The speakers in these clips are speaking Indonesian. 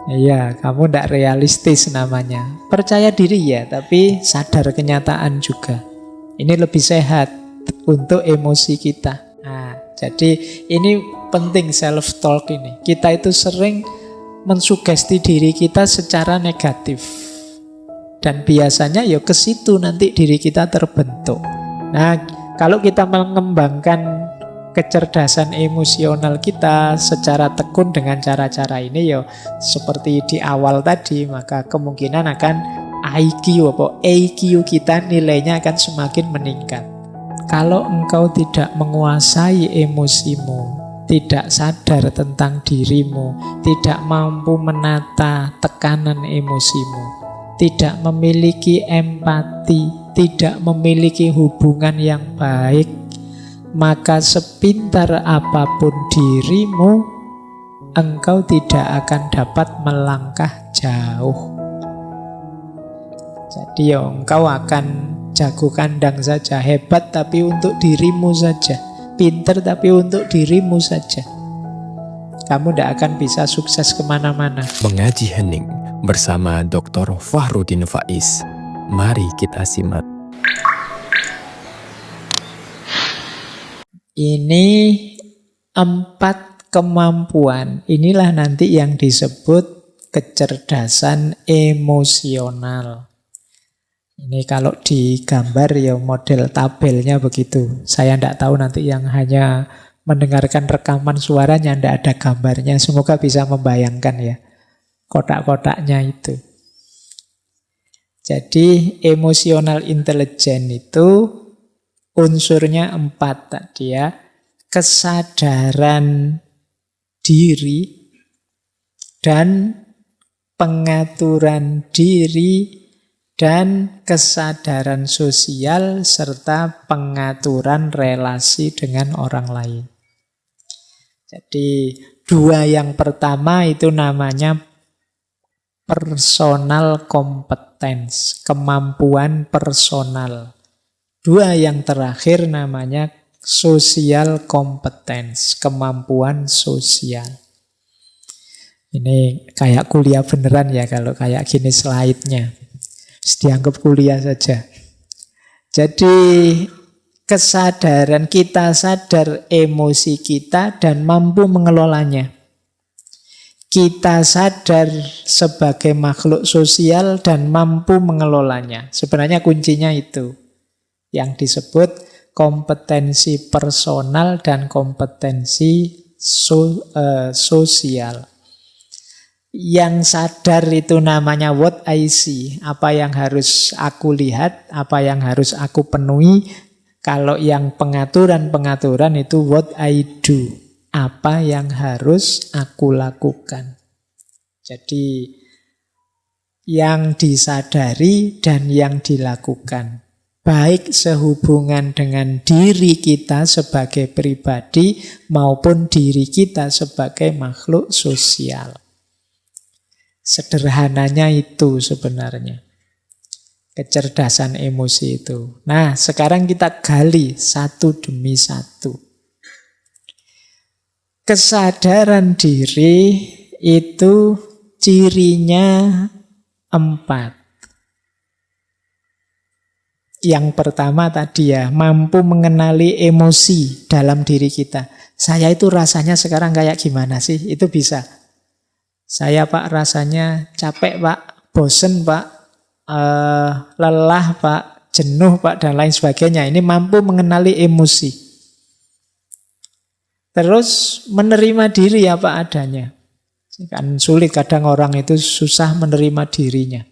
Iya, kamu tidak realistis namanya. Percaya diri ya, tapi sadar kenyataan juga. Ini lebih sehat untuk emosi kita. Nah, jadi ini penting self-talk ini. Kita itu sering mensugesti diri kita secara negatif. Dan biasanya ya ke situ nanti diri kita terbentuk. Nah, kalau kita mengembangkan kecerdasan emosional kita secara tekun dengan cara-cara ini ya seperti di awal tadi, maka kemungkinan akan IQ atau EQ kita nilainya akan semakin meningkat. Kalau engkau tidak menguasai emosimu, tidak sadar tentang dirimu, tidak mampu menata tekanan emosimu, tidak memiliki empati, tidak memiliki hubungan yang baik, maka sepintar apapun dirimu, engkau tidak akan dapat melangkah jauh. Jadi ya engkau akan jago kandang saja, hebat tapi untuk dirimu saja, pinter tapi untuk dirimu saja. Kamu tidak akan bisa sukses kemana-mana. Mengaji hening bersama Dr. Fahrudin Faiz. Mari kita simak. Ini 4 kemampuan. Inilah nanti yang disebut kecerdasan emosional. Ini kalau digambar ya model tabelnya begitu. Saya tidak tahu nanti yang hanya mendengarkan rekaman suaranya tidak ada gambarnya. Semoga bisa membayangkan ya kotak-kotaknya itu. Jadi emotional intelligence itu unsurnya 4 tadi ya. Kesadaran diri dan pengaturan diri dan kesadaran sosial serta pengaturan relasi dengan orang lain. Jadi 2 yang pertama itu namanya personal competence, kemampuan personal. 2 yang terakhir namanya social competence, kemampuan sosial. Ini kayak kuliah beneran ya kalau kayak gini slide-nya. Dianggap kuliah saja. Jadi kesadaran kita sadar emosi kita dan mampu mengelolanya. Kita sadar sebagai makhluk sosial dan mampu mengelolanya. Sebenarnya kuncinya itu. Yang disebut kompetensi personal dan kompetensi sosial. Yang sadar itu namanya what I see, apa yang harus aku lihat, apa yang harus aku penuhi. Kalau yang pengaturan itu what I do, apa yang harus aku lakukan. Jadi yang disadari dan yang dilakukan, baik sehubungan dengan diri kita sebagai pribadi maupun diri kita sebagai makhluk sosial. Sederhananya itu sebenarnya kecerdasan emosi itu. Nah, sekarang kita gali satu demi satu. Kesadaran diri itu cirinya 4. Yang pertama tadi ya, mampu mengenali emosi dalam diri kita. Saya itu rasanya sekarang kayak gimana sih? Itu bisa. Saya Pak rasanya capek Pak, bosen Pak, lelah Pak, jenuh Pak, dan lain sebagainya. Ini mampu mengenali emosi. Terus menerima diri apa adanya. Kan sulit kadang orang itu susah menerima dirinya.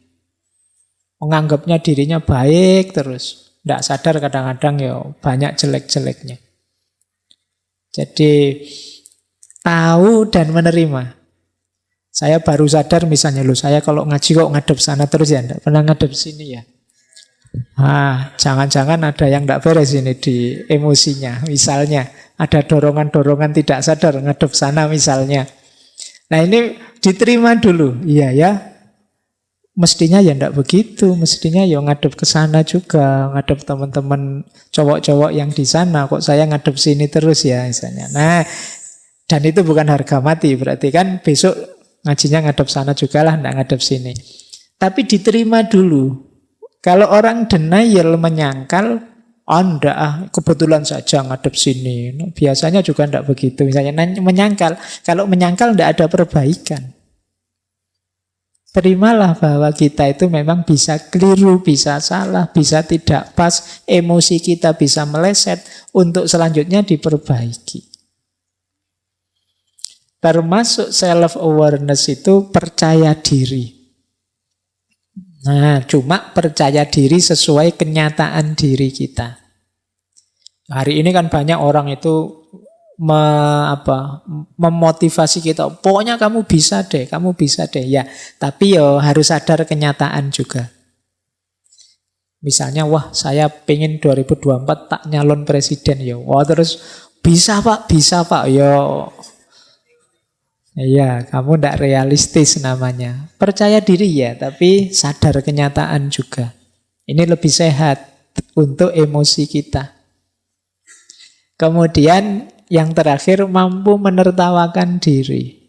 Menganggapnya dirinya baik terus. Tidak sadar kadang-kadang ya banyak jelek-jeleknya. Jadi tahu dan menerima. Saya baru sadar misalnya, saya kalau ngaji kok ngadep sana terus ya, tidak pernah ngadep sini ya. Jangan-jangan ada yang tidak beres ini di emosinya. Misalnya, ada dorongan-dorongan tidak sadar ngadep sana misalnya. Nah ini diterima dulu, iya ya. Mestinya ya tidak begitu, mestinya ya ngadep ke sana juga, ngadep teman-teman cowok-cowok yang di sana, kok saya ngadep sini terus ya misalnya. Nah, dan itu bukan harga mati, berarti kan besok Ngajinya ngadep sana juga lah, enggak ngadep sini. Tapi diterima dulu. Kalau orang denial, menyangkal, oh enggak kebetulan saja ngadep sini. Nah, biasanya juga enggak begitu. Misalnya menyangkal. Kalau menyangkal enggak ada perbaikan. Terimalah bahwa kita itu memang bisa keliru, bisa salah, bisa tidak pas. Emosi kita bisa meleset. Untuk selanjutnya diperbaiki. Termasuk self-awareness itu percaya diri. Nah, cuma percaya diri sesuai kenyataan diri kita. Hari ini kan banyak orang itu memotivasi kita. Pokoknya kamu bisa deh, kamu bisa deh. Ya, tapi harus sadar kenyataan juga. Misalnya, wah saya pengen 2024 tak nyalon presiden ya. Wah terus bisa pak. Ya. Iya, kamu tidak realistis namanya. Percaya diri ya, tapi sadar kenyataan juga. Ini lebih sehat untuk emosi kita. Kemudian yang terakhir, mampu menertawakan diri.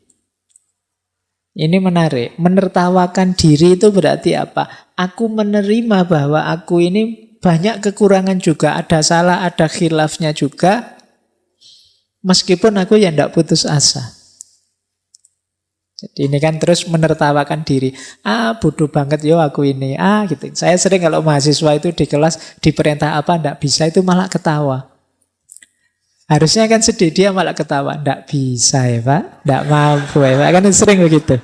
Ini menarik. Menertawakan diri itu berarti apa? Aku menerima bahwa aku ini banyak kekurangan juga. Ada salah, ada khilafnya juga. Meskipun aku ya tidak putus asa. Jadi ini kan terus menertawakan diri. Bodoh banget yo aku ini. Gitu. Saya sering kalau mahasiswa itu di kelas diperintah apa ndak bisa itu malah ketawa. Harusnya kan sedih, dia malah ketawa. Ndak bisa ya Pak, ndak mampu ya Pak. Kan sering begitu.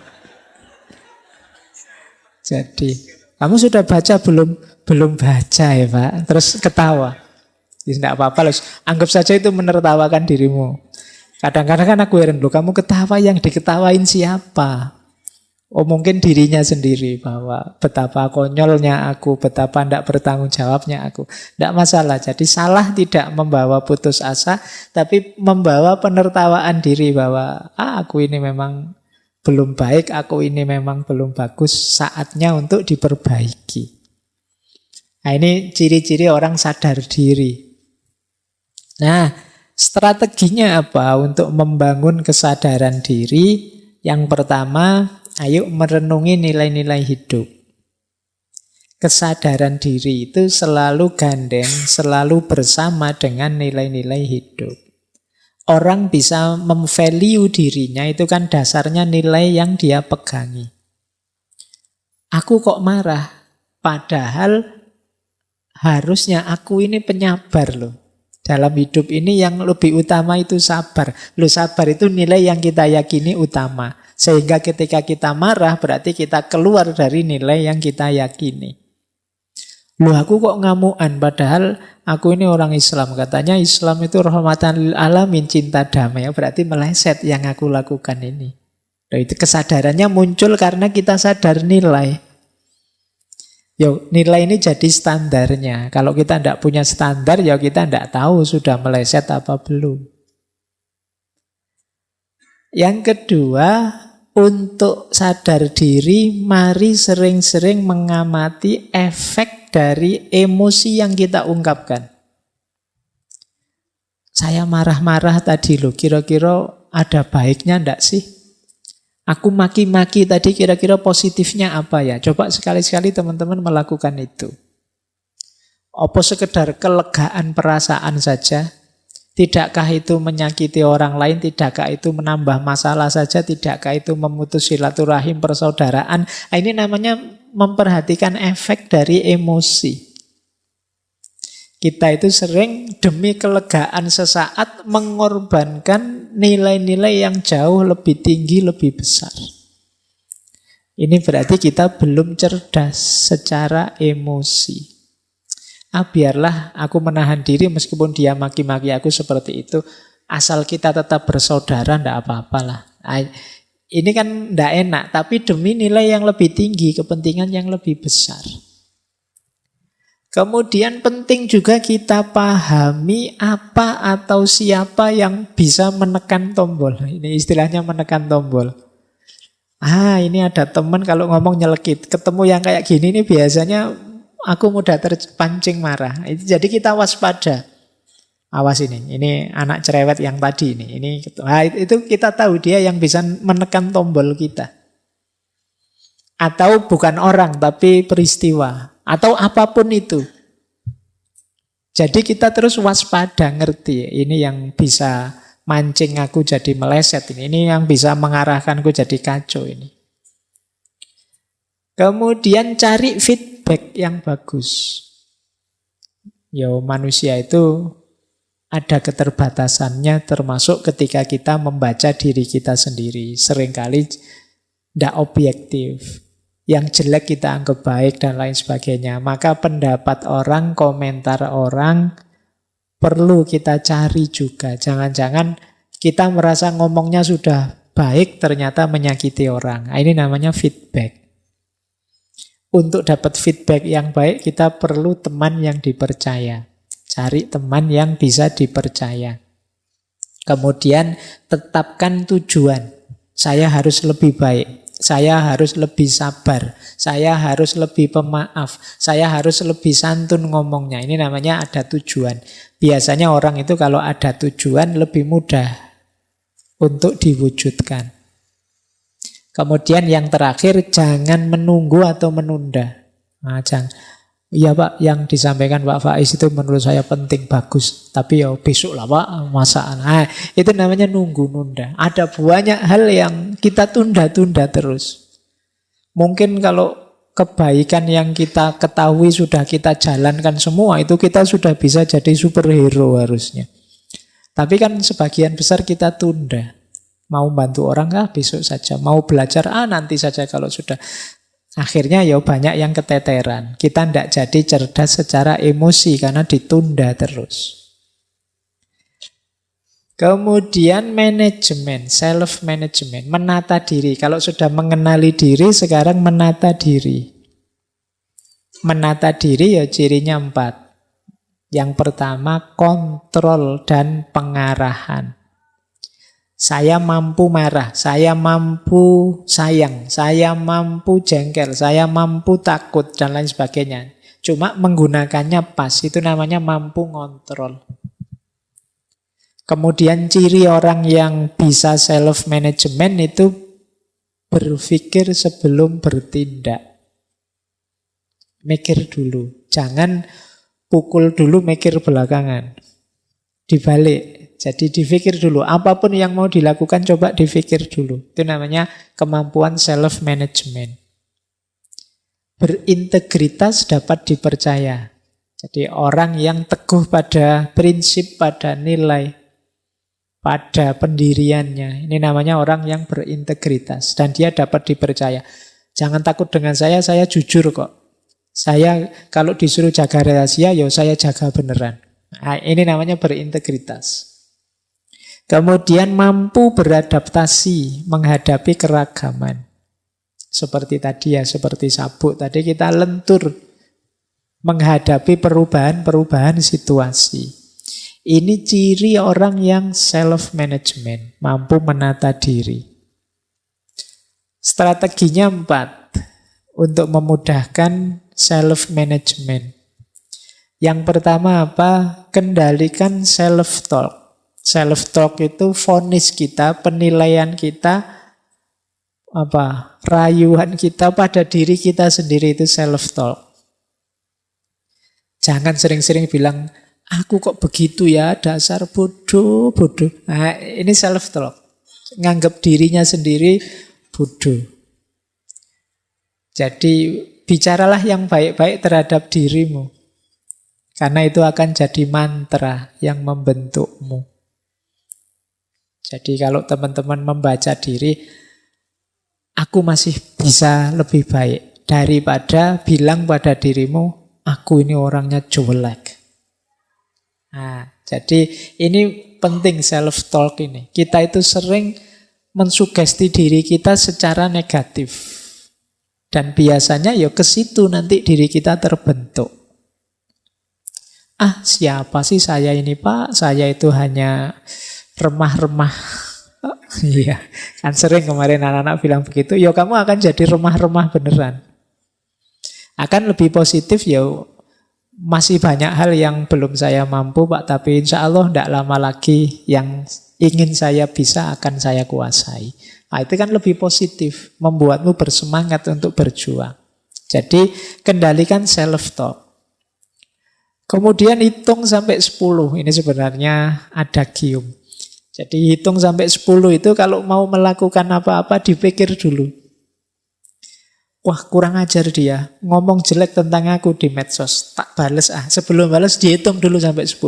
Jadi kamu sudah baca belum? Belum baca ya Pak. Terus ketawa. Jadi ndak apa-apa loh. Anggap saja itu menertawakan dirimu. Kadang-kadang kan aku heran, loh kamu ketawa, yang diketawain siapa? Oh mungkin dirinya sendiri, bahwa betapa konyolnya aku, betapa tidak bertanggung jawabnya aku. Tidak masalah, jadi salah tidak membawa putus asa, tapi membawa penertawaan diri bahwa aku ini memang belum baik, aku ini memang belum bagus, saatnya untuk diperbaiki. Nah ini ciri-ciri orang sadar diri. Nah, strateginya apa untuk membangun kesadaran diri? Yang pertama, ayo merenungi nilai-nilai hidup. Kesadaran diri itu selalu gandeng, selalu bersama dengan nilai-nilai hidup. Orang bisa memvalue dirinya itu kan dasarnya nilai yang dia pegangi. Aku kok marah, padahal harusnya aku ini penyabar loh. Dalam hidup ini yang lebih utama itu sabar. Loh sabar itu nilai yang kita yakini utama. Sehingga ketika kita marah berarti kita keluar dari nilai yang kita yakini. Loh aku kok ngamuan padahal aku ini orang Islam. Katanya Islam itu rahmatan lil alamin, cinta damai. Berarti meleset yang aku lakukan ini. Loh itu kesadarannya muncul karena kita sadar nilai. Nilai ini jadi standarnya. Kalau kita tidak punya standar, kita tidak tahu sudah meleset apa belum. Yang kedua, untuk sadar diri, mari sering-sering mengamati efek dari emosi yang kita ungkapkan. Saya marah-marah tadi loh, kira-kira ada baiknya enggak sih? Aku maki-maki tadi kira-kira positifnya apa ya? Coba sekali-sekali teman-teman melakukan itu. Apa sekedar kelegaan perasaan saja? Tidakkah itu menyakiti orang lain? Tidakkah itu menambah masalah saja? Tidakkah itu memutus silaturahim persaudaraan? Ini namanya memperhatikan efek dari emosi. Kita itu sering demi kelegaan sesaat mengorbankan nilai-nilai yang jauh lebih tinggi, lebih besar. Ini berarti kita belum cerdas secara emosi. Biarlah aku menahan diri meskipun dia maki-maki aku seperti itu. Asal kita tetap bersaudara, tidak apa-apalah. Ini kan tidak enak, tapi demi nilai yang lebih tinggi, kepentingan yang lebih besar. Kemudian penting juga kita pahami apa atau siapa yang bisa menekan tombol. Ini istilahnya menekan tombol. Ini ada teman kalau ngomong nyelekit. Ketemu yang kayak gini nih biasanya aku mudah terpancing marah. Jadi kita waspada. Awas ini anak cerewet yang tadi ini. Itu kita tahu dia yang bisa menekan tombol kita. Atau bukan orang, tapi peristiwa. Atau apapun itu. Jadi kita terus waspada, ngerti. Ini yang bisa mancing aku jadi meleset ini. Ini yang bisa mengarahkanku jadi kacau ini. Kemudian cari feedback yang bagus. Manusia itu ada keterbatasannya, termasuk ketika kita membaca diri kita sendiri. Seringkali tidak objektif. Yang jelek kita anggap baik dan lain sebagainya. Maka pendapat orang, komentar orang perlu kita cari juga. Jangan-jangan kita merasa ngomongnya sudah baik, ternyata menyakiti orang. Nah, ini namanya feedback. Untuk dapat feedback yang baik, kita perlu teman yang dipercaya. Cari teman yang bisa dipercaya. Kemudian tetapkan tujuan. Saya harus lebih baik. Saya harus lebih sabar, saya harus lebih pemaaf, saya harus lebih santun ngomongnya. Ini namanya ada tujuan. Biasanya orang itu kalau ada tujuan lebih mudah untuk diwujudkan. Kemudian yang terakhir, jangan menunggu atau menunda. Iya Pak, yang disampaikan Pak Faiz itu menurut saya penting, bagus. Tapi besok lah Pak, masalah. Itu namanya nunggu-nunda. Ada banyak hal yang kita tunda-tunda terus. Mungkin kalau kebaikan yang kita ketahui sudah kita jalankan semua, itu kita sudah bisa jadi superhero harusnya. Tapi kan sebagian besar kita tunda. Mau bantu orang besok saja. Mau belajar nanti saja kalau sudah. Akhirnya banyak yang keteteran. Kita tidak jadi cerdas secara emosi karena ditunda terus. Kemudian manajemen, self-management, menata diri. Kalau sudah mengenali diri, sekarang menata diri. Menata diri cirinya 4. Yang pertama, kontrol dan pengarahan. Saya mampu marah, saya mampu sayang, saya mampu jengkel, saya mampu takut, dan lain sebagainya. Cuma menggunakannya pas, itu namanya mampu ngontrol. Kemudian ciri orang yang bisa self-management itu berpikir sebelum bertindak. Mikir dulu, jangan pukul dulu, mikir belakangan. Dibalik. Jadi dipikir dulu, apapun yang mau dilakukan coba dipikir dulu. Itu namanya kemampuan self-management. Berintegritas dapat dipercaya. Jadi orang yang teguh pada prinsip, pada nilai, pada pendiriannya. Ini namanya orang yang berintegritas. Dan dia dapat dipercaya. Jangan takut dengan saya jujur kok. Saya kalau disuruh jaga rahasia, saya jaga beneran. Nah, ini namanya berintegritas. Kemudian mampu beradaptasi menghadapi keragaman. Seperti tadi seperti sabuk. Tadi kita lentur menghadapi perubahan-perubahan situasi. Ini ciri orang yang self-management, mampu menata diri. Strateginya 4 untuk memudahkan self-management. Yang pertama apa? Kendalikan self-talk. Self-talk itu vonis kita, penilaian kita, rayuan kita pada diri kita sendiri, itu self-talk. Jangan sering-sering bilang, aku kok begitu ya, dasar bodoh. Nah, ini self-talk. Nganggap dirinya sendiri bodoh. Jadi bicaralah yang baik-baik terhadap dirimu. Karena itu akan jadi mantra yang membentukmu. Jadi kalau teman-teman membaca diri, aku masih bisa lebih baik. Daripada bilang pada dirimu, aku ini orangnya jelek. Nah, jadi ini penting self-talk ini. Kita itu sering mensugesti diri kita secara negatif. Dan biasanya ke situ nanti diri kita terbentuk. Siapa sih saya ini Pak? Saya itu hanya remah-remah. Iya, kan sering kemarin anak-anak bilang begitu. Kamu akan jadi remah-remah beneran. Akan lebih positif masih banyak hal yang belum saya mampu Pak, tapi insya Allah tidak lama lagi yang ingin saya bisa akan saya kuasai. Nah, itu kan lebih positif, membuatmu bersemangat untuk berjuang. Jadi kendalikan self-talk. Kemudian hitung sampai 10. Ini sebenarnya adagium. Jadi hitung sampai 10 itu kalau mau melakukan apa-apa dipikir dulu. Wah, kurang ajar dia, ngomong jelek tentang aku di medsos, tak bales Sebelum bales dihitung dulu sampai 10.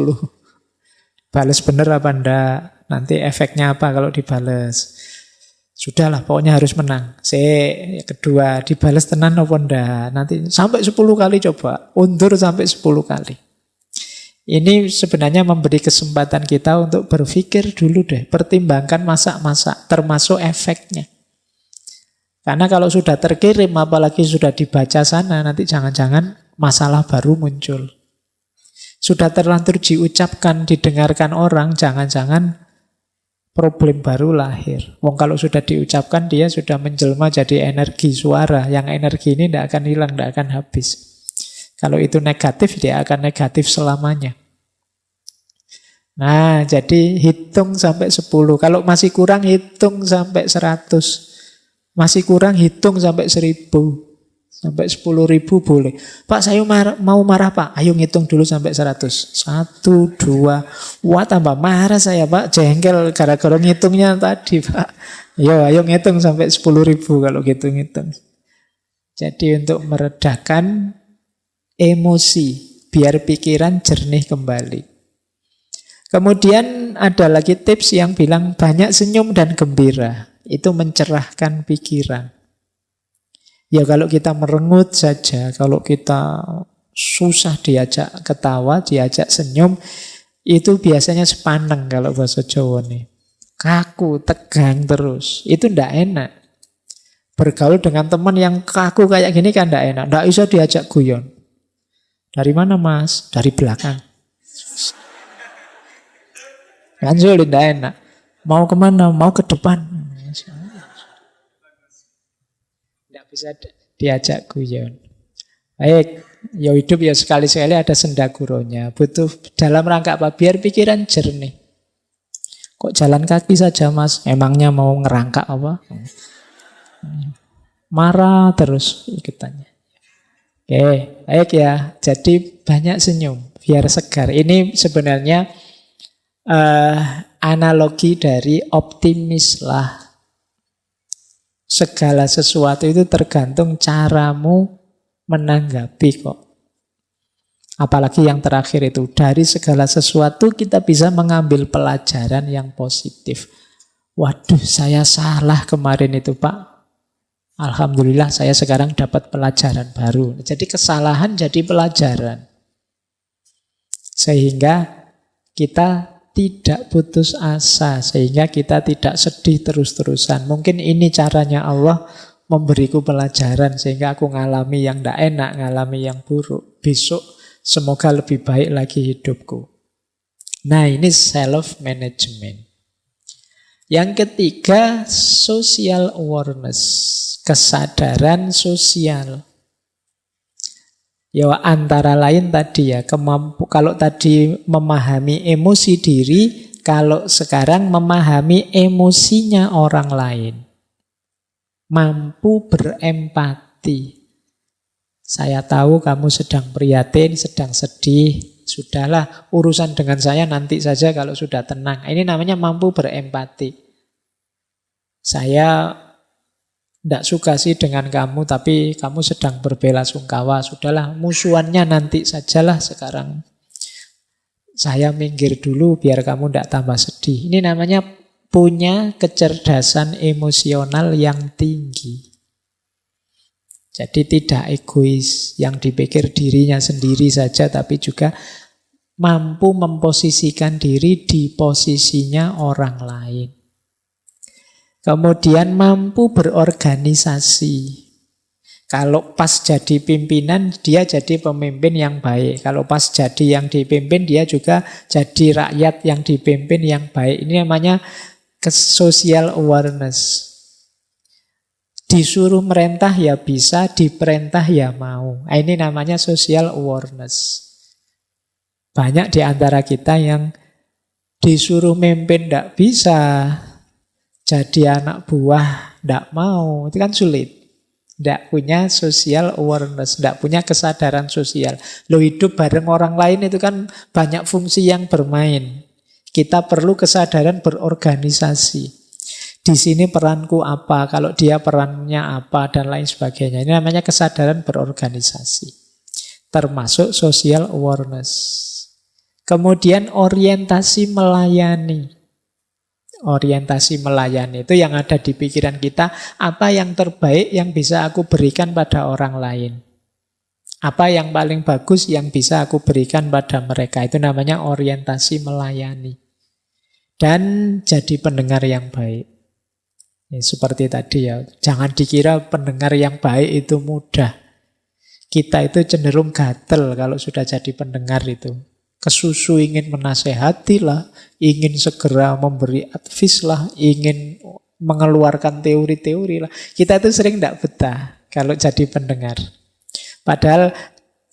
Bales bener apa enggak, nanti efeknya apa kalau dibales. Sudahlah, pokoknya harus menang. Kedua, dibales tenan apa enggak, nanti sampai 10 kali coba, undur sampai 10 kali. Ini sebenarnya memberi kesempatan kita untuk berpikir dulu deh, pertimbangkan masak-masak, termasuk efeknya. Karena kalau sudah terkirim, apalagi sudah dibaca sana, nanti jangan-jangan masalah baru muncul. Sudah terlanjur diucapkan, didengarkan orang, jangan-jangan problem baru lahir. Wong kalau sudah diucapkan, dia sudah menjelma jadi energi suara. Yang energi ini tidak akan hilang, tidak akan habis. Kalau itu negatif, dia akan negatif selamanya. Nah, jadi hitung sampai 10. Kalau masih kurang, hitung sampai 100. Masih kurang, hitung sampai 1000. Sampai 10.000 boleh. Pak, saya mau marah, Pak. Ayo ngitung dulu sampai 100. 1, 2. Wah, tambah marah saya, Pak. Jengkel gara-gara ngitungnya tadi, Pak. Ayo ngitung sampai 10.000 kalau gitu ngitung. Jadi untuk meredakan emosi, biar pikiran jernih kembali. Kemudian ada lagi tips yang bilang banyak senyum dan gembira. Itu mencerahkan pikiran. Ya kalau kita merengut saja, kalau kita susah diajak ketawa, diajak senyum, itu biasanya sepaneng kalau bahasa Jawa nih. Kaku, tegang terus. Itu ndak enak. Bergaul dengan teman yang kaku kayak gini kan ndak enak. Ndak bisa diajak guyon. Dari mana, Mas? Dari belakang. Kan sulit, ndak enak. Mau kemana? Mau ke depan. Tidak bisa diajak guyon. Baik, ya hidup ya sekali-sekali ada sendaguronya. Butuh dalam rangka apa? Biar pikiran jernih. Kok jalan kaki saja, Mas? Emangnya mau ngerangkak apa? Marah terus ikutannya. Oke, baik ya. Jadi banyak senyum, biar segar. Ini sebenarnya analogi dari optimis lah. Segala sesuatu itu tergantung caramu menanggapi kok. Apalagi yang terakhir itu, dari segala sesuatu kita bisa mengambil pelajaran yang positif. Waduh, saya salah kemarin itu, Pak. Alhamdulillah saya sekarang dapat pelajaran baru. Jadi kesalahan jadi pelajaran. Sehingga kita tidak putus asa, sehingga kita tidak sedih terus-terusan. Mungkin ini caranya Allah memberiku pelajaran, sehingga aku ngalami yang tidak enak, ngalami yang buruk. Besok semoga lebih baik lagi hidupku. Nah, ini self-management. Yang ketiga, social awareness, kesadaran sosial. Ya antara lain tadi ya, kalau tadi memahami emosi diri, kalau sekarang memahami emosinya orang lain. Mampu berempati. Saya tahu kamu sedang prihatin, sedang sedih. Sudahlah, urusan dengan saya nanti saja kalau sudah tenang. Ini namanya mampu berempati. Saya tidak suka sih dengan kamu, tapi kamu sedang berbelasungkawa. Sudahlah, musuhannya nanti sajalah sekarang. Saya minggir dulu biar kamu tidak tambah sedih. Ini namanya punya kecerdasan emosional yang tinggi. Jadi tidak egois, yang dipikir dirinya sendiri saja, tapi juga mampu memposisikan diri di posisinya orang lain. Kemudian mampu berorganisasi. Kalau pas jadi pimpinan, dia jadi pemimpin yang baik. Kalau pas jadi yang dipimpin, dia juga jadi rakyat yang dipimpin yang baik. Ini namanya social awareness. Disuruh merentah ya bisa, diperintah ya mau. Ini namanya social awareness. Banyak di antara kita yang disuruh memimpin tidak bisa, jadi anak buah, tidak mau. Itu kan sulit. Tidak punya social awareness, tidak punya kesadaran sosial. Lo hidup bareng orang lain itu kan banyak fungsi yang bermain. Kita perlu kesadaran berorganisasi. Di sini peranku apa, kalau dia perannya apa, dan lain sebagainya. Ini namanya kesadaran berorganisasi. Termasuk social awareness. Kemudian orientasi melayani. Orientasi melayani itu yang ada di pikiran kita, apa yang terbaik yang bisa aku berikan pada orang lain. Apa yang paling bagus yang bisa aku berikan pada mereka. Itu namanya orientasi melayani. Dan jadi pendengar yang baik. Ya, seperti tadi ya, jangan dikira pendengar yang baik itu mudah. Kita itu cenderung gatel kalau sudah jadi pendengar itu. Kesusu ingin menasehati lah, ingin segera memberi advice lah, ingin mengeluarkan teori-teori lah. Kita itu sering tidak betah kalau jadi pendengar. Padahal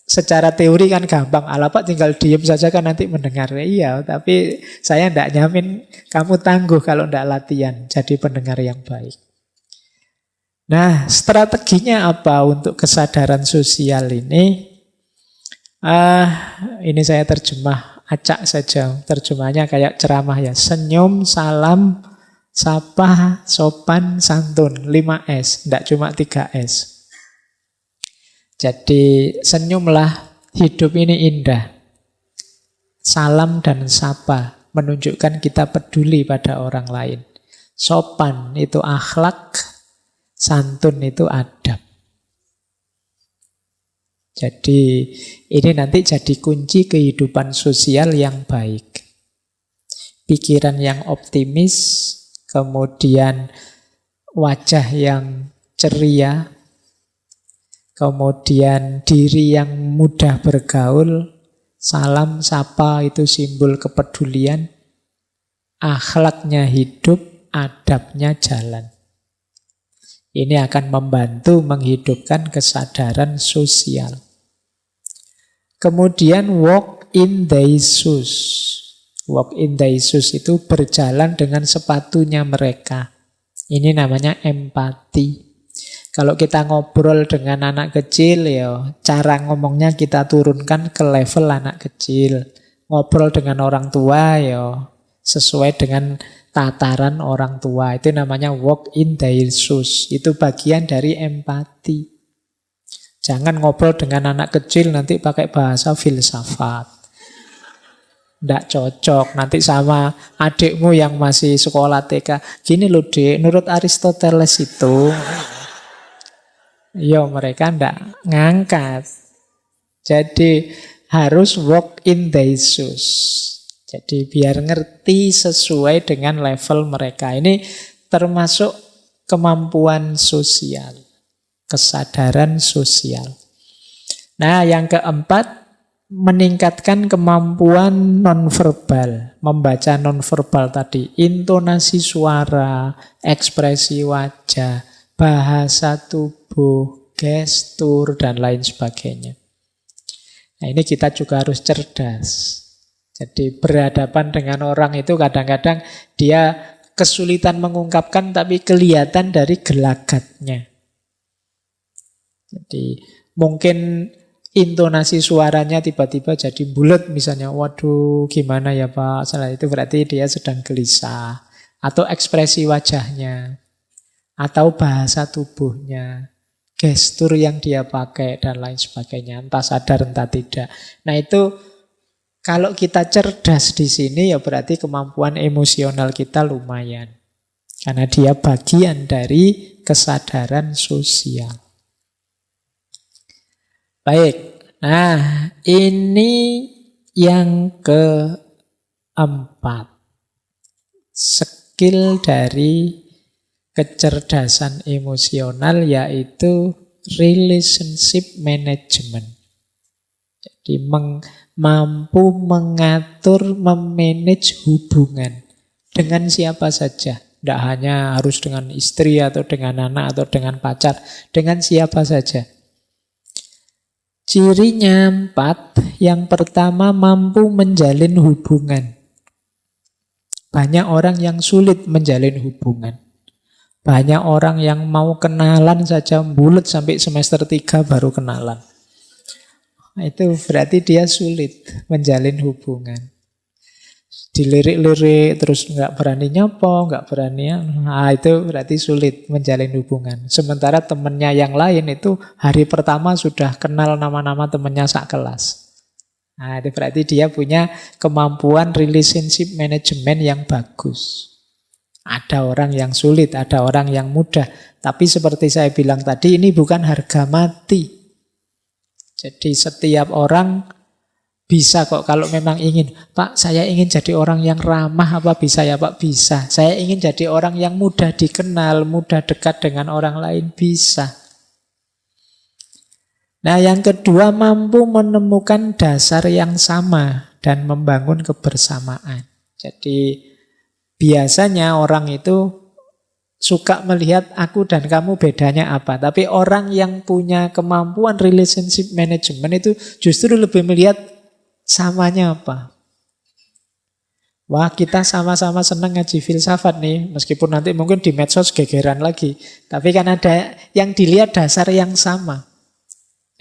secara teori kan gampang. Ala Pak tinggal diem saja kan nanti mendengar. Iya, tapi saya tidak nyamin kamu tangguh kalau tidak latihan jadi pendengar yang baik. Nah, strateginya apa untuk kesadaran sosial ini? Ini saya terjemah acak saja. Terjemahnya kayak ceramah ya. Senyum, salam, sapa, sopan, santun. 5S, tidak cuma 3S. Jadi senyumlah, hidup ini indah. Salam dan sapa menunjukkan kita peduli pada orang lain. Sopan itu akhlak, santun itu adab. Jadi ini nanti jadi kunci kehidupan sosial yang baik. Pikiran yang optimis, kemudian wajah yang ceria, kemudian diri yang mudah bergaul, salam, sapa itu simbol kepedulian, akhlaknya hidup, adabnya jalan. Ini akan membantu menghidupkan kesadaran sosial. Kemudian walk in thy shoes. Walk in thy shoes itu berjalan dengan sepatunya mereka. Ini namanya empati. Kalau kita ngobrol dengan anak kecil, ya cara ngomongnya kita turunkan ke level anak kecil. Ngobrol dengan orang tua, ya sesuai dengan tataran orang tua. Itu namanya walk in their shoes. Itu bagian dari empati. Jangan ngobrol dengan anak kecil nanti pakai bahasa filsafat. Tidak cocok. Nanti sama adikmu yang masih sekolah TK. Gini loh dek, menurut Aristoteles itu, ya mereka tidak ngangkat. Jadi harus walk in their shoes. Jadi biar ngerti sesuai dengan level mereka. Ini termasuk kemampuan sosial, kesadaran sosial. Nah, yang keempat, meningkatkan kemampuan nonverbal. Membaca nonverbal tadi, intonasi suara, ekspresi wajah, bahasa tubuh, gestur, dan lain sebagainya. Nah, ini kita juga harus cerdas. Jadi berhadapan dengan orang itu kadang-kadang dia kesulitan mengungkapkan tapi kelihatan dari gelagatnya. Jadi mungkin intonasi suaranya tiba-tiba jadi bulat misalnya. Waduh gimana ya Pak, salah itu berarti dia sedang gelisah. Atau ekspresi wajahnya. Atau bahasa tubuhnya. Gestur yang dia pakai dan lain sebagainya. Entah sadar entah tidak. Nah itu kalau kita cerdas di sini ya berarti kemampuan emosional kita lumayan. Karena dia bagian dari kesadaran sosial. Baik, nah ini yang keempat. Skill dari kecerdasan emosional yaitu relationship management. Jadi mampu mengatur, memanage hubungan dengan siapa saja. Tidak hanya harus dengan istri atau dengan anak atau dengan pacar. Dengan siapa saja. Cirinya 4. Yang pertama mampu menjalin hubungan. Banyak orang yang sulit menjalin hubungan. Banyak orang yang mau kenalan saja bulet sampai semester 3 baru kenalan. Itu berarti dia sulit menjalin hubungan. Dilirik-lirik terus nggak berani nyopo, nggak berani, itu berarti sulit menjalin hubungan. Sementara temennya yang lain itu hari pertama sudah kenal nama-nama temennya sak kelas. Itu berarti dia punya kemampuan relationship management yang bagus. Ada orang yang sulit, ada orang yang mudah. Tapi seperti saya bilang tadi, ini bukan harga mati. Jadi setiap orang bisa kok kalau memang ingin. Pak, saya ingin jadi orang yang ramah, apa bisa ya Pak? Bisa. Saya ingin jadi orang yang mudah dikenal, mudah dekat dengan orang lain, bisa. Nah, yang kedua, mampu menemukan dasar yang sama dan membangun kebersamaan. Jadi biasanya orang itu suka melihat aku dan kamu bedanya apa. Tapi orang yang punya kemampuan relationship management itu justru lebih melihat samanya apa. Wah, kita sama-sama senang ngaji filsafat nih. Meskipun nanti mungkin di medsos gegeran lagi. Tapi kan ada yang dilihat dasar yang sama.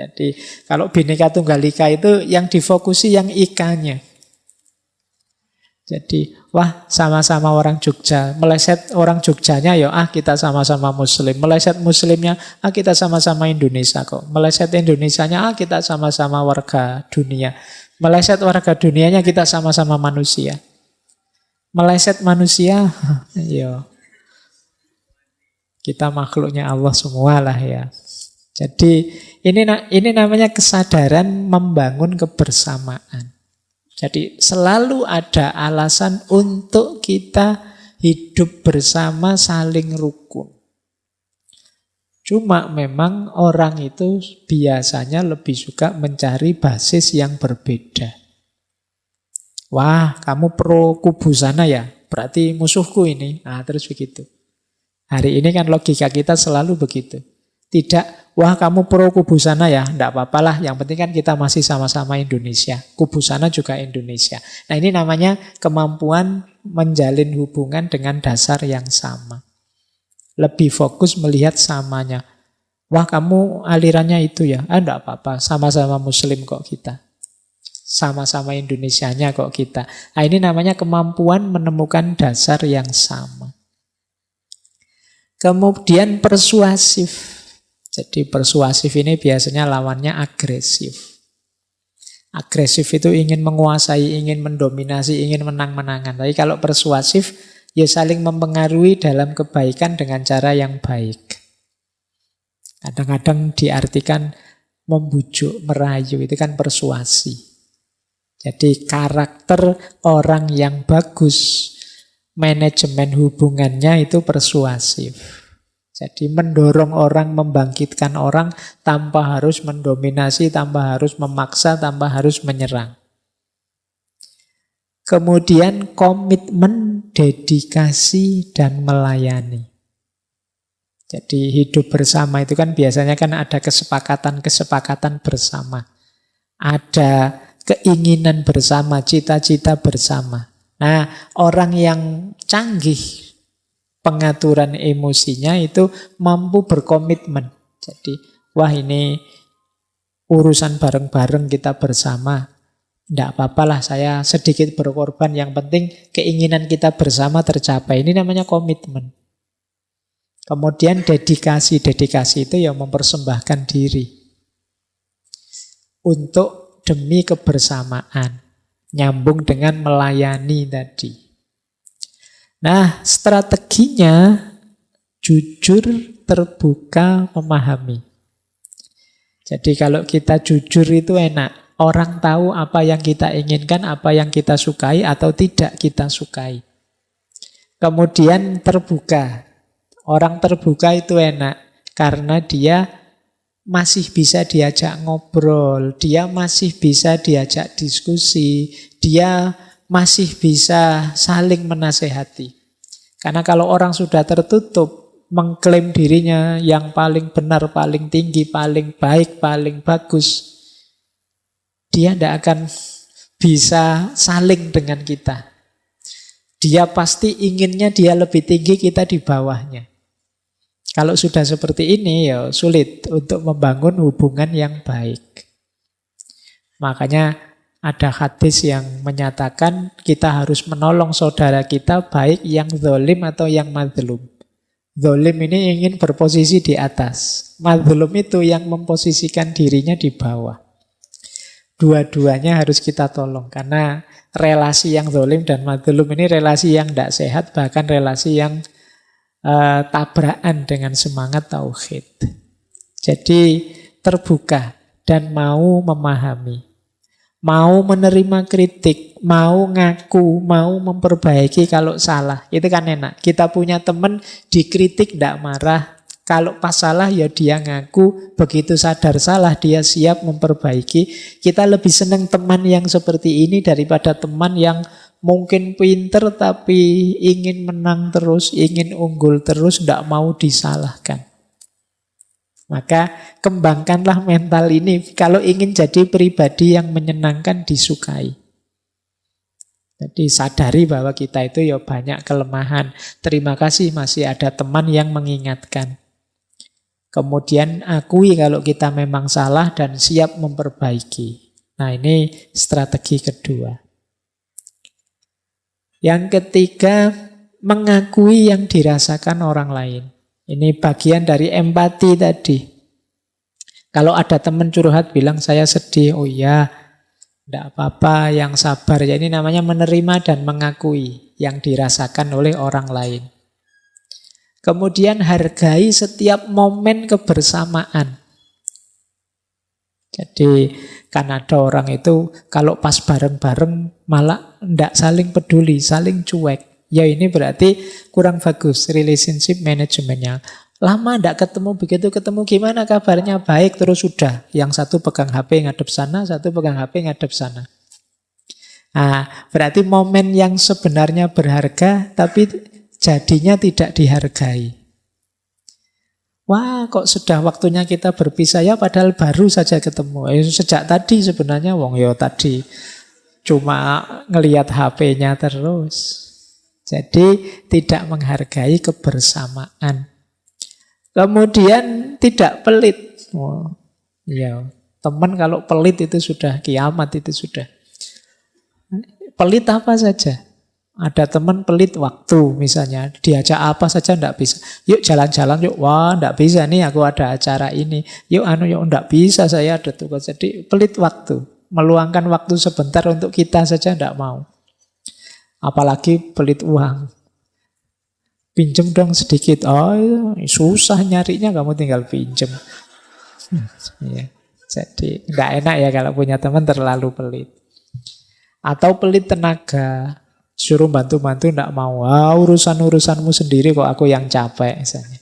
Jadi kalau Bhinneka Tunggal Ika itu yang difokusi yang ikanya. Jadi, wah sama-sama orang Jogja, meleset orang Jogjanya ya, kita sama-sama Muslim. Meleset Muslimnya, kita sama-sama Indonesia kok. Meleset Indonesianya, kita sama-sama warga dunia. Meleset warga dunianya, kita sama-sama manusia. Meleset manusia, ya kita makhluknya Allah semua lah ya. Jadi ini namanya kesadaran membangun kebersamaan. Jadi selalu ada alasan untuk kita hidup bersama saling rukun. Cuma memang orang itu biasanya lebih suka mencari basis yang berbeda. Wah, kamu pro kubu sana ya? Berarti musuhku ini. Terus begitu. Hari ini kan logika kita selalu begitu. Tidak, wah kamu pro kubu sana ya, enggak apa-apalah. Yang penting kan kita masih sama-sama Indonesia. Kubu sana juga Indonesia. Nah ini namanya kemampuan menjalin hubungan dengan dasar yang sama. Lebih fokus melihat samanya. Wah kamu alirannya itu ya, enggak apa-apa. Sama-sama Muslim kok kita. Sama-sama Indonesianya kok kita. Nah ini namanya kemampuan menemukan dasar yang sama. Kemudian persuasif. Jadi persuasif ini biasanya lawannya agresif. Agresif itu ingin menguasai, ingin mendominasi, ingin menang-menangan. Tapi kalau persuasif, ya saling mempengaruhi dalam kebaikan dengan cara yang baik. Kadang-kadang diartikan membujuk, merayu, itu kan persuasi. Jadi karakter orang yang bagus, manajemen hubungannya itu persuasif. Jadi mendorong orang, membangkitkan orang tanpa harus mendominasi, tanpa harus memaksa, tanpa harus menyerang. Kemudian komitmen, dedikasi, dan melayani. Jadi hidup bersama itu kan biasanya kan ada kesepakatan-kesepakatan bersama. Ada keinginan bersama, cita-cita bersama. Nah, orang yang canggih pengaturan emosinya itu mampu berkomitmen. Jadi, wah ini urusan bareng-bareng kita bersama. Tidak apa-apalah saya sedikit berkorban. Yang penting keinginan kita bersama tercapai. Ini namanya komitmen. Kemudian dedikasi. Dedikasi itu yang mempersembahkan diri. Untuk demi kebersamaan. Nyambung dengan melayani tadi. Nah, strateginya jujur, terbuka, memahami. Jadi kalau kita jujur itu enak. Orang tahu apa yang kita inginkan, apa yang kita sukai atau tidak kita sukai. Kemudian terbuka. Orang terbuka itu enak karena dia masih bisa diajak ngobrol, dia masih bisa diajak diskusi, dia masih bisa saling menasehati. Karena kalau orang sudah tertutup, mengklaim dirinya yang paling benar, paling tinggi, paling baik, paling bagus, dia tidak akan bisa saling dengan kita. Dia pasti inginnya dia lebih tinggi, kita di bawahnya. Kalau sudah seperti ini ya sulit untuk membangun hubungan yang baik. Makanya ada hadis yang menyatakan kita harus menolong saudara kita baik yang zalim atau yang mazlum. Zalim ini ingin berposisi di atas. Mazlum itu yang memposisikan dirinya di bawah. Dua-duanya harus kita tolong karena relasi yang zalim dan mazlum ini relasi yang tidak sehat, bahkan relasi yang tabrakan dengan semangat tauhid. Jadi terbuka dan mau memahami, mau menerima kritik, mau ngaku, mau memperbaiki kalau salah. Itu kan enak. Kita punya teman dikritik tidak marah. Kalau pas salah ya dia ngaku, begitu sadar salah dia siap memperbaiki. Kita lebih senang teman yang seperti ini daripada teman yang mungkin pinter tapi ingin menang terus, ingin unggul terus, tidak mau disalahkan. Maka kembangkanlah mental ini kalau ingin jadi pribadi yang menyenangkan, disukai. Jadi sadari bahwa kita itu ya banyak kelemahan. Terima kasih masih ada teman yang mengingatkan. Kemudian akui kalau kita memang salah dan siap memperbaiki. Nah, ini strategi kedua. Yang ketiga, mengakui yang dirasakan orang lain. Ini bagian dari empati tadi. Kalau ada teman curhat bilang saya sedih, oh iya, tidak apa-apa, yang sabar. Ya, ini namanya menerima dan mengakui yang dirasakan oleh orang lain. Kemudian hargai setiap momen kebersamaan. Jadi kan ada orang itu kalau pas bareng-bareng malah tidak saling peduli, saling cuek. Ya ini berarti kurang bagus relationship manajemennya. Lama tidak ketemu, begitu ketemu gimana kabarnya, baik, terus sudah. Yang satu pegang HP ngadep sana, satu pegang HP ngadep sana. Nah, berarti momen yang sebenarnya berharga tapi jadinya tidak dihargai. Wah, kok sudah waktunya kita berpisah ya, padahal baru saja ketemu. Sejak tadi sebenarnya wong yo tadi cuma ngelihat HP-nya terus. Jadi tidak menghargai kebersamaan. Kemudian tidak pelit. Oh, ya, teman kalau pelit itu sudah kiamat, itu sudah. Pelit apa saja? Ada teman pelit waktu misalnya, diajak apa saja enggak bisa. Yuk jalan-jalan yuk, wah enggak bisa nih aku ada acara ini. Yuk yuk enggak bisa saya ada tugas. Jadi pelit waktu, meluangkan waktu sebentar untuk kita saja enggak mau. Apalagi pelit uang. Pinjem dong sedikit. Oh susah nyarinya, kamu tinggal pinjem. Ya. Jadi enggak enak ya kalau punya teman terlalu pelit. Atau pelit tenaga. Suruh bantu-bantu enggak mau. Urusan-urusanmu sendiri kok aku yang capek misalnya.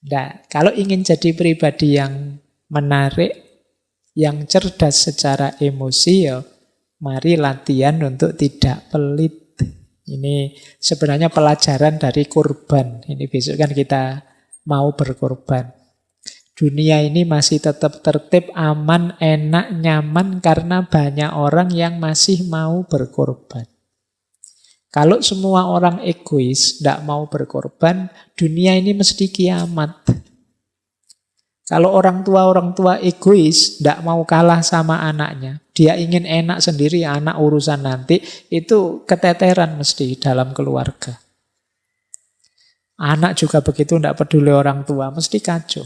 Enggak. Kalau ingin jadi pribadi yang menarik, yang cerdas secara emosi, ya mari latihan untuk tidak pelit. Ini sebenarnya pelajaran dari kurban. Ini besok kan kita mau berkorban. Dunia ini masih tetap tertib, aman, enak, nyaman karena banyak orang yang masih mau berkorban. Kalau semua orang egois, tidak mau berkorban, dunia ini mesti kiamat. Kalau orang tua egois, tidak mau kalah sama anaknya. Dia ingin enak sendiri, anak urusan nanti, itu keteteran mesti dalam keluarga. Anak juga begitu, tidak peduli orang tua, mesti kacau.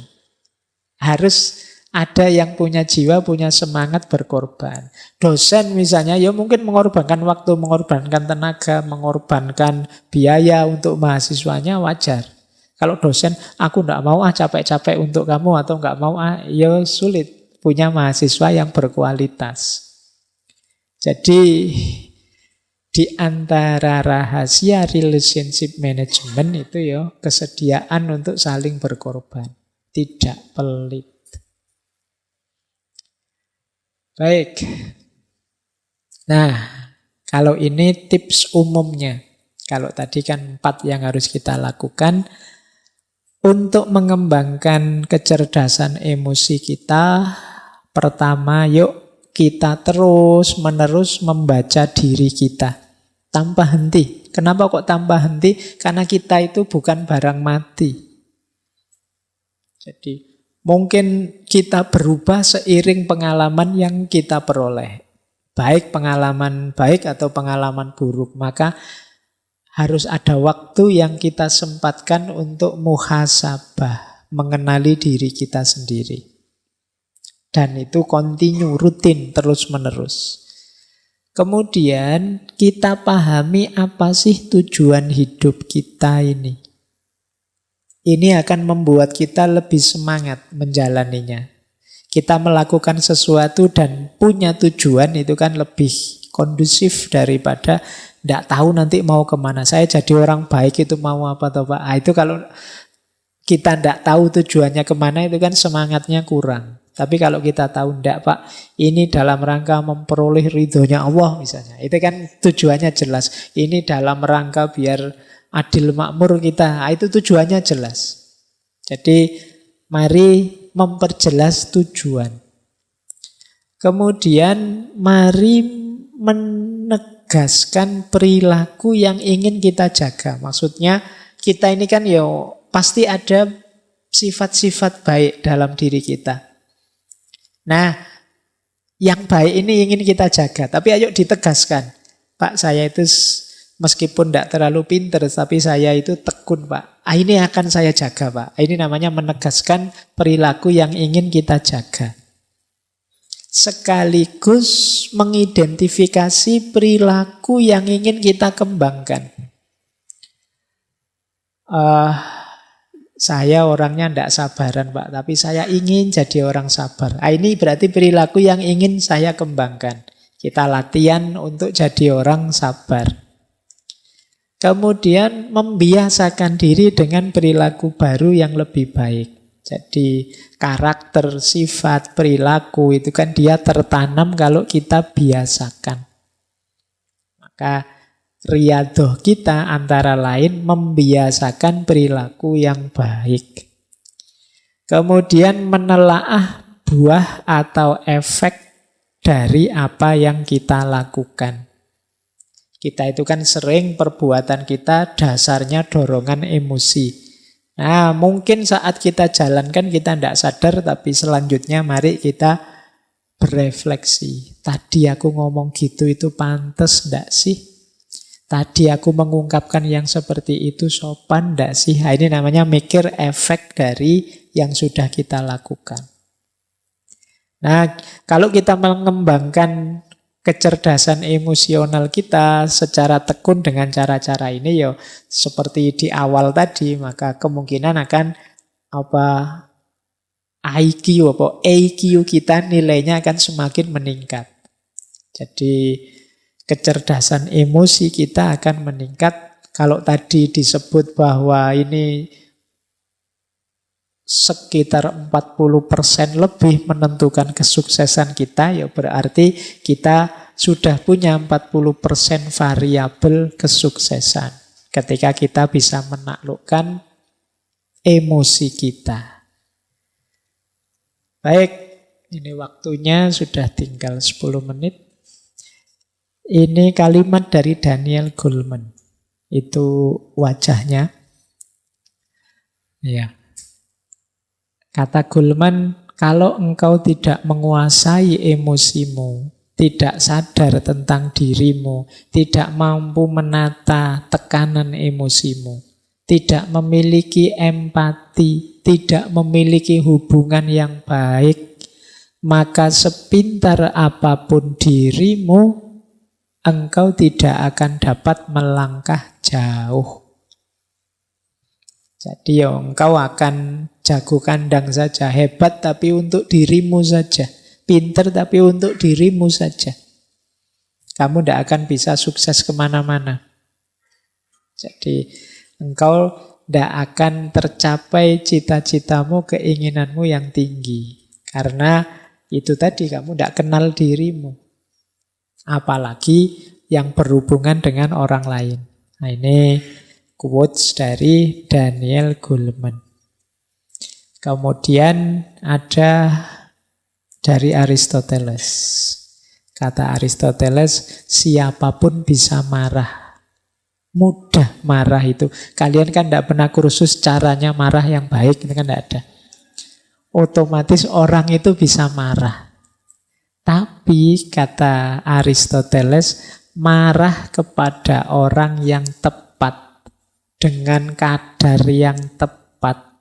Harus ada yang punya jiwa, punya semangat berkorban. Dosen misalnya, ya mungkin mengorbankan waktu, mengorbankan tenaga, mengorbankan biaya untuk mahasiswanya, wajar. Kalau dosen, aku enggak mau capek-capek untuk kamu, atau enggak mau ya sulit punya mahasiswa yang berkualitas. Jadi di antara rahasia relationship management itu ya kesediaan untuk saling berkorban, tidak pelit. Baik. Nah, kalau ini tips umumnya. Kalau tadi kan 4 yang harus kita lakukan untuk mengembangkan kecerdasan emosi kita. Pertama, yuk kita terus-menerus membaca diri kita tanpa henti. Kenapa kok tambah henti? Karena kita itu bukan barang mati. Jadi mungkin kita berubah seiring pengalaman yang kita peroleh. Baik pengalaman baik atau pengalaman buruk. Maka harus ada waktu yang kita sempatkan untuk muhasabah, mengenali diri kita sendiri. Dan itu kontinu, rutin, terus-menerus. Kemudian kita pahami apa sih tujuan hidup kita ini. Ini akan membuat kita lebih semangat menjalaninya. Kita melakukan sesuatu dan punya tujuan itu kan lebih kondusif daripada tidak tahu nanti mau kemana. Saya jadi orang baik itu mau apa atau Pak. Itu kalau kita tidak tahu tujuannya kemana itu kan semangatnya kurang. Tapi kalau kita tahu enggak Pak, ini dalam rangka memperoleh ridhonya Allah misalnya. Itu kan tujuannya jelas. Ini dalam rangka biar adil makmur kita. Itu tujuannya jelas. Jadi mari memperjelas tujuan. Kemudian mari menegaskan perilaku yang ingin kita jaga. Maksudnya kita ini kan pasti ada sifat-sifat baik dalam diri kita. Nah, yang baik ini ingin kita jaga. Tapi ayo ditegaskan. Pak, saya itu meskipun tidak terlalu pinter, tapi saya itu tekun, Pak. Ini akan saya jaga, Pak. Ini namanya menegaskan perilaku yang ingin kita jaga. Sekaligus mengidentifikasi perilaku yang ingin kita kembangkan. Saya orangnya tidak sabaran Pak, tapi saya ingin jadi orang sabar. Ini berarti perilaku yang ingin saya kembangkan. Kita latihan untuk jadi orang sabar. Kemudian membiasakan diri dengan perilaku baru yang lebih baik. Jadi karakter, sifat, perilaku itu kan dia tertanam kalau kita biasakan. Maka riyadhah kita antara lain membiasakan perilaku yang baik. Kemudian menelaah buah atau efek dari apa yang kita lakukan. Kita itu kan sering perbuatan kita dasarnya dorongan emosi. Nah, mungkin saat kita jalankan kita tidak sadar, tapi selanjutnya mari kita berefleksi. Tadi aku ngomong gitu itu pantas tidak sih? Tadi aku mengungkapkan yang seperti itu sopan enggak sih? Ini namanya mikir efek dari yang sudah kita lakukan. Nah, kalau kita mengembangkan kecerdasan emosional kita secara tekun dengan cara-cara ini seperti di awal tadi, maka kemungkinan akan IQ EQ kita nilainya akan semakin meningkat. Jadi kecerdasan emosi kita akan meningkat. Kalau tadi disebut bahwa ini sekitar 40% lebih menentukan kesuksesan kita, berarti kita sudah punya 40% variabel kesuksesan. Ketika kita bisa menaklukkan emosi kita. Baik, ini waktunya sudah tinggal 10 menit. Ini kalimat dari Daniel Goleman. Itu wajahnya. Ya. Kata Goleman, kalau engkau tidak menguasai emosimu, tidak sadar tentang dirimu, tidak mampu menata tekanan emosimu, tidak memiliki empati, tidak memiliki hubungan yang baik, maka sepintar apapun dirimu, engkau tidak akan dapat melangkah jauh. Jadi engkau akan jago kandang saja, hebat tapi untuk dirimu saja, pinter tapi untuk dirimu saja. Kamu tidak akan bisa sukses kemana-mana. Jadi engkau tidak akan tercapai cita-citamu, keinginanmu yang tinggi. Karena itu tadi, kamu tidak kenal dirimu. Apalagi yang berhubungan dengan orang lain. Nah, ini quotes dari Daniel Goleman. Kemudian ada dari Aristoteles. Kata Aristoteles, siapapun bisa marah. Mudah marah itu. Kalian kan tidak pernah kursus caranya marah yang baik, itu kan tidak ada. Otomatis orang itu bisa marah. Tapi kata Aristoteles, marah kepada orang yang tepat, dengan kadar yang tepat,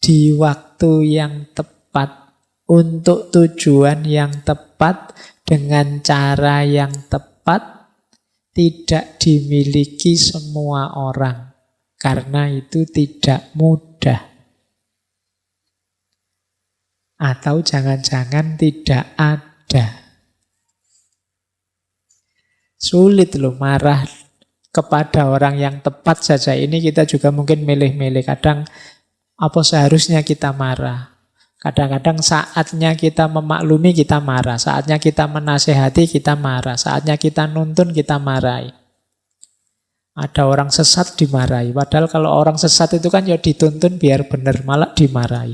di waktu yang tepat, untuk tujuan yang tepat, dengan cara yang tepat, tidak dimiliki semua orang. Karena itu tidak mudah. Atau jangan-jangan tidak ada. Sulit loh marah kepada orang yang tepat saja. Ini kita juga mungkin milih-milih. Kadang apa seharusnya kita marah. Kadang-kadang saatnya kita memaklumi kita marah. Saatnya kita menasehati kita marah. Saatnya kita nuntun kita marahi. Ada orang sesat dimarahi. Padahal kalau orang sesat itu kan ya dituntun biar benar, malah dimarahi.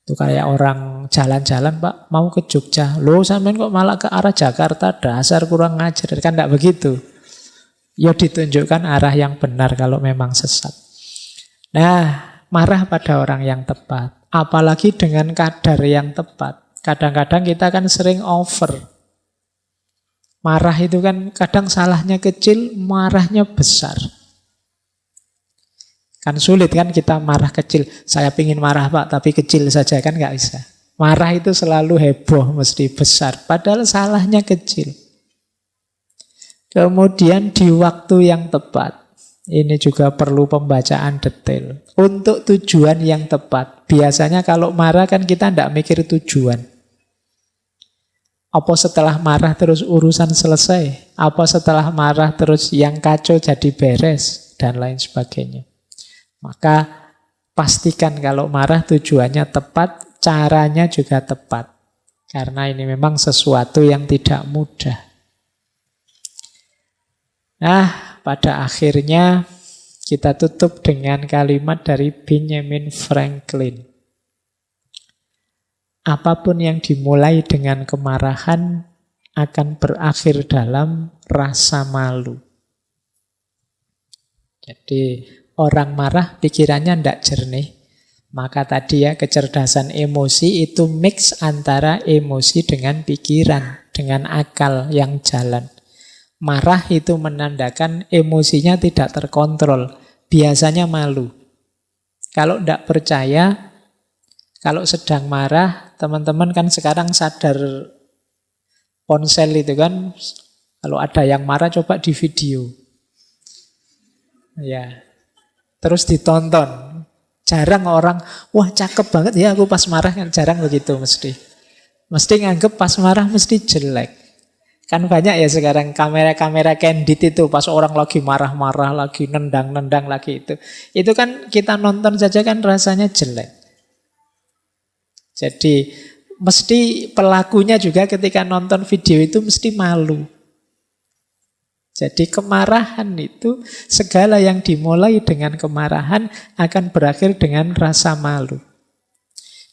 Itu kayak orang jalan-jalan, Pak, mau ke Jogja. Loh, sampean kok malah ke arah Jakarta, dasar kurang ngajar. Kan tidak begitu. Ya ditunjukkan arah yang benar kalau memang sesat. Nah, marah pada orang yang tepat. Apalagi dengan kadar yang tepat. Kadang-kadang kita kan sering over. Marah itu kan kadang salahnya kecil, marahnya besar. Kan sulit kan kita marah kecil. Saya pingin marah Pak, tapi kecil saja kan nggak bisa. Marah itu selalu heboh, mesti besar. Padahal salahnya kecil. Kemudian di waktu yang tepat. Ini juga perlu pembacaan detail. Untuk tujuan yang tepat. Biasanya kalau marah kan kita tidak mikir tujuan. Apa setelah marah terus urusan selesai? Apa setelah marah terus yang kacau jadi beres? Dan lain sebagainya. Maka pastikan kalau marah tujuannya tepat, caranya juga tepat. Karena ini memang sesuatu yang tidak mudah. Nah, pada akhirnya kita tutup dengan kalimat dari Benjamin Franklin. Apapun yang dimulai dengan kemarahan akan berakhir dalam rasa malu. Jadi orang marah pikirannya tidak jernih. Maka tadi ya kecerdasan emosi itu mix antara emosi dengan pikiran, dengan akal yang jalan. Marah itu menandakan emosinya tidak terkontrol. Biasanya malu. Kalau tidak percaya, kalau sedang marah, teman-teman kan sekarang sadar ponsel itu kan, kalau ada yang marah coba di video. Ya, terus ditonton. Jarang orang, wah cakep banget ya aku pas marah, kan jarang begitu mesti. Mesti nganggep pas marah mesti jelek. Kan banyak ya sekarang kamera-kamera candid itu pas orang lagi marah-marah, lagi nendang-nendang lagi itu. Itu kan kita nonton saja kan rasanya jelek. Jadi mesti pelakunya juga ketika nonton video itu mesti malu. Jadi kemarahan itu, segala yang dimulai dengan kemarahan akan berakhir dengan rasa malu.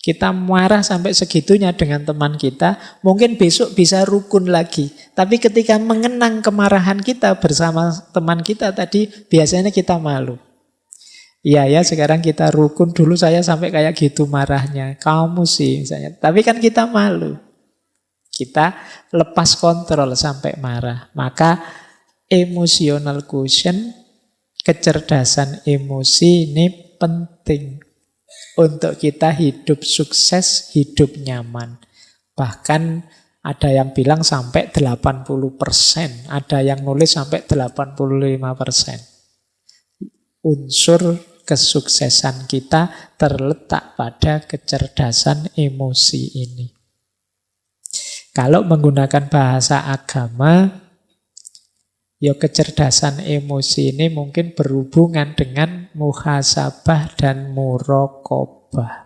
Kita marah sampai segitunya dengan teman kita, mungkin besok bisa rukun lagi. Tapi ketika mengenang kemarahan kita bersama teman kita tadi, biasanya kita malu. Iya ya, sekarang kita rukun, dulu saya sampai kayak gitu marahnya. Kamu sih misalnya. Tapi kan kita malu. Kita lepas kontrol sampai marah. Maka emotional quotient, kecerdasan emosi ini penting. Untuk kita hidup sukses, hidup nyaman. Bahkan ada yang bilang sampai 80%. Ada yang nulis sampai 85%. Unsur kesuksesan kita terletak pada kecerdasan emosi ini. Kalau menggunakan bahasa agama, ya kecerdasan emosi ini mungkin berhubungan dengan muhasabah dan muraqabah.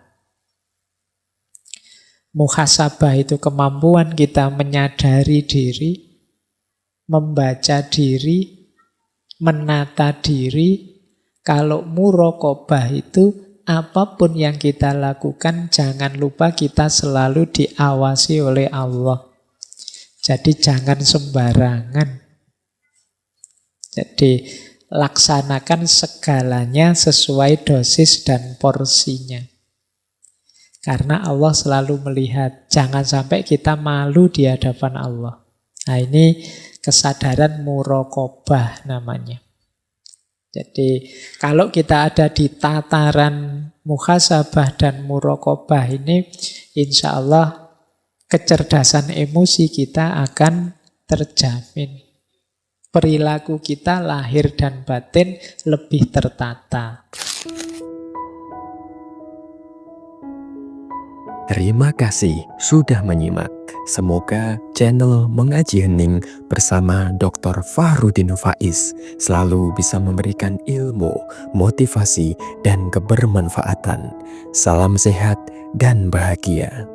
Muhasabah itu kemampuan kita menyadari diri, membaca diri, menata diri. Kalau muraqabah itu apapun yang kita lakukan, jangan lupa kita selalu diawasi oleh Allah. Jadi jangan sembarangan. Jadi laksanakan segalanya sesuai dosis dan porsinya. Karena Allah selalu melihat, jangan sampai kita malu di hadapan Allah. Nah, ini kesadaran muraqabah namanya. Jadi kalau kita ada di tataran muhasabah dan muraqabah ini, insya Allah kecerdasan emosi kita akan terjamin. Perilaku kita lahir dan batin lebih tertata. Terima kasih sudah menyimak. Semoga channel Mengaji Hening bersama Dr. Fahrudin Faiz selalu bisa memberikan ilmu, motivasi, dan kebermanfaatan. Salam sehat dan bahagia.